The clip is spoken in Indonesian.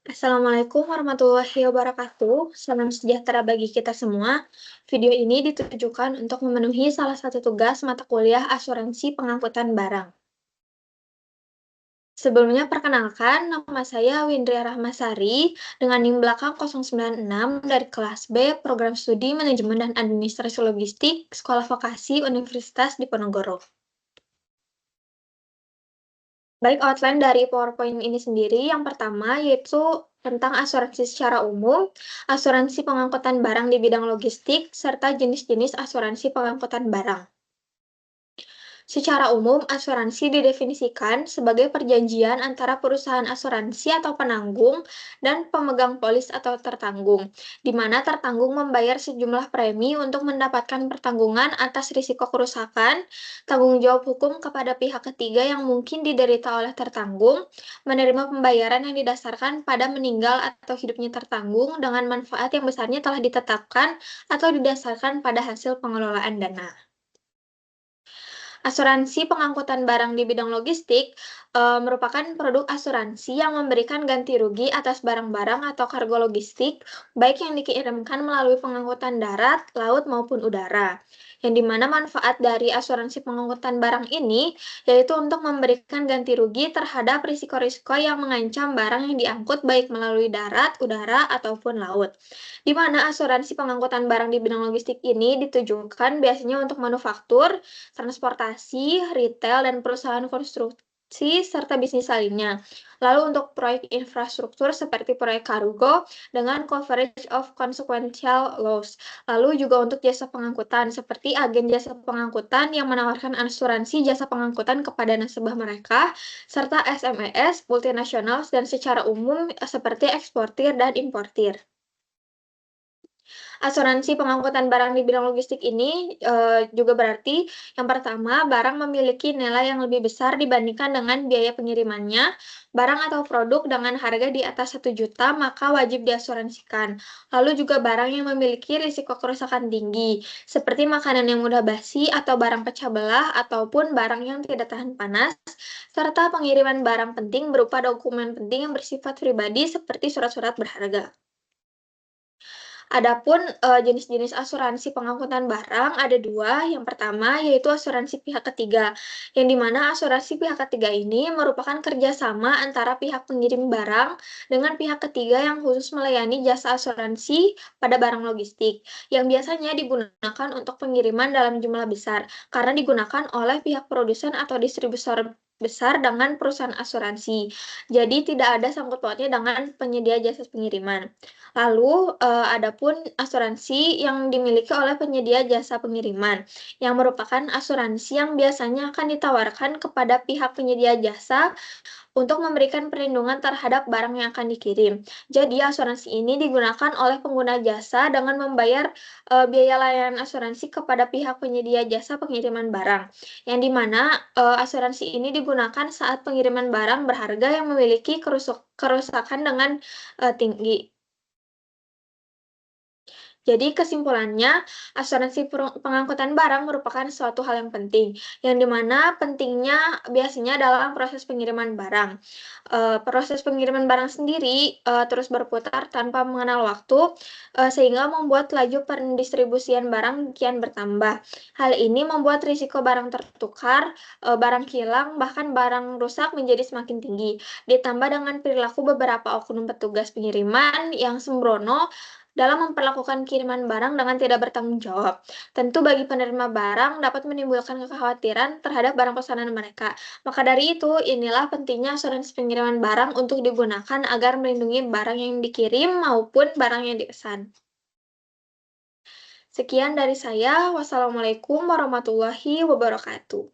Assalamualaikum warahmatullahi wabarakatuh. Salam sejahtera bagi kita semua. Video ini ditujukan untuk memenuhi salah satu tugas mata kuliah asuransi pengangkutan barang. Sebelumnya perkenalkan, nama saya Windria Rahmasari dengan NIM belakang 096 dari kelas B, Program Studi Manajemen dan Administrasi Logistik, Sekolah Vokasi Universitas Diponegoro. Baik, outline dari PowerPoint ini sendiri, yang pertama yaitu tentang asuransi secara umum, asuransi pengangkutan barang di bidang logistik, serta jenis-jenis asuransi pengangkutan barang. Secara umum, asuransi didefinisikan sebagai perjanjian antara perusahaan asuransi atau penanggung dan pemegang polis atau tertanggung, di mana tertanggung membayar sejumlah premi untuk mendapatkan pertanggungan atas risiko kerusakan, tanggung jawab hukum kepada pihak ketiga yang mungkin diderita oleh tertanggung, menerima pembayaran yang didasarkan pada meninggal atau hidupnya tertanggung dengan manfaat yang besarnya telah ditetapkan atau didasarkan pada hasil pengelolaan dana. Asuransi pengangkutan barang di bidang logistik merupakan produk asuransi yang memberikan ganti rugi atas barang-barang atau kargo logistik, baik yang dikirimkan melalui pengangkutan darat, laut, maupun udara. Yang dimana manfaat dari asuransi pengangkutan barang ini yaitu untuk memberikan ganti rugi terhadap risiko-risiko yang mengancam barang yang diangkut baik melalui darat, udara, ataupun laut. Di mana asuransi pengangkutan barang di bidang logistik ini ditujukan biasanya untuk manufaktur, transportasi, retail, dan perusahaan konstruksi, serta bisnis lainnya. Lalu untuk proyek infrastruktur seperti proyek kargo dengan coverage of consequential loss. Lalu juga untuk jasa pengangkutan seperti agen jasa pengangkutan yang menawarkan asuransi jasa pengangkutan kepada nasabah mereka, serta SMES, multinasional, dan secara umum seperti eksportir dan importir. Asuransi pengangkutan barang di bidang logistik ini juga berarti yang pertama, barang memiliki nilai yang lebih besar dibandingkan dengan biaya pengirimannya. Barang atau produk dengan harga di atas 1 juta maka wajib diasuransikan. Lalu juga barang yang memiliki risiko kerusakan tinggi, seperti makanan yang mudah basi atau barang pecah belah ataupun barang yang tidak tahan panas, serta pengiriman barang penting berupa dokumen penting yang bersifat pribadi seperti surat-surat berharga. Adapun, jenis-jenis asuransi pengangkutan barang ada dua. Yang pertama yaitu asuransi pihak ketiga, yang di mana asuransi pihak ketiga ini merupakan kerjasama antara pihak pengirim barang dengan pihak ketiga yang khusus melayani jasa asuransi pada barang logistik, yang biasanya digunakan untuk pengiriman dalam jumlah besar, karena digunakan oleh pihak produsen atau distributor besar dengan perusahaan asuransi. Jadi tidak ada sangkut pautnya dengan penyedia jasa pengiriman. Lalu, adapun asuransi yang dimiliki oleh penyedia jasa pengiriman, yang merupakan asuransi yang biasanya akan ditawarkan kepada pihak penyedia jasa untuk memberikan perlindungan terhadap barang yang akan dikirim. Jadi, asuransi ini digunakan oleh pengguna jasa dengan membayar, biaya layanan asuransi kepada pihak penyedia jasa pengiriman barang, yang di mana, asuransi ini digunakan saat pengiriman barang berharga yang memiliki kerusakan dengan, tinggi. Jadi kesimpulannya, asuransi pengangkutan barang merupakan suatu hal yang penting, yang dimana pentingnya biasanya dalam proses pengiriman barang. Proses pengiriman barang sendiri terus berputar tanpa mengenal waktu, sehingga membuat laju pendistribusian barang kian bertambah. Hal ini membuat risiko barang tertukar, barang hilang, bahkan barang rusak menjadi semakin tinggi. Ditambah dengan perilaku beberapa oknum petugas pengiriman yang sembrono dalam memperlakukan kiriman barang dengan tidak bertanggung jawab. Tentu bagi penerima barang dapat menimbulkan kekhawatiran terhadap barang pesanan mereka. Maka dari itu, inilah pentingnya asuransi pengiriman barang untuk digunakan agar melindungi barang yang dikirim maupun barang yang dipesan. Sekian dari saya. Wassalamualaikum warahmatullahi wabarakatuh.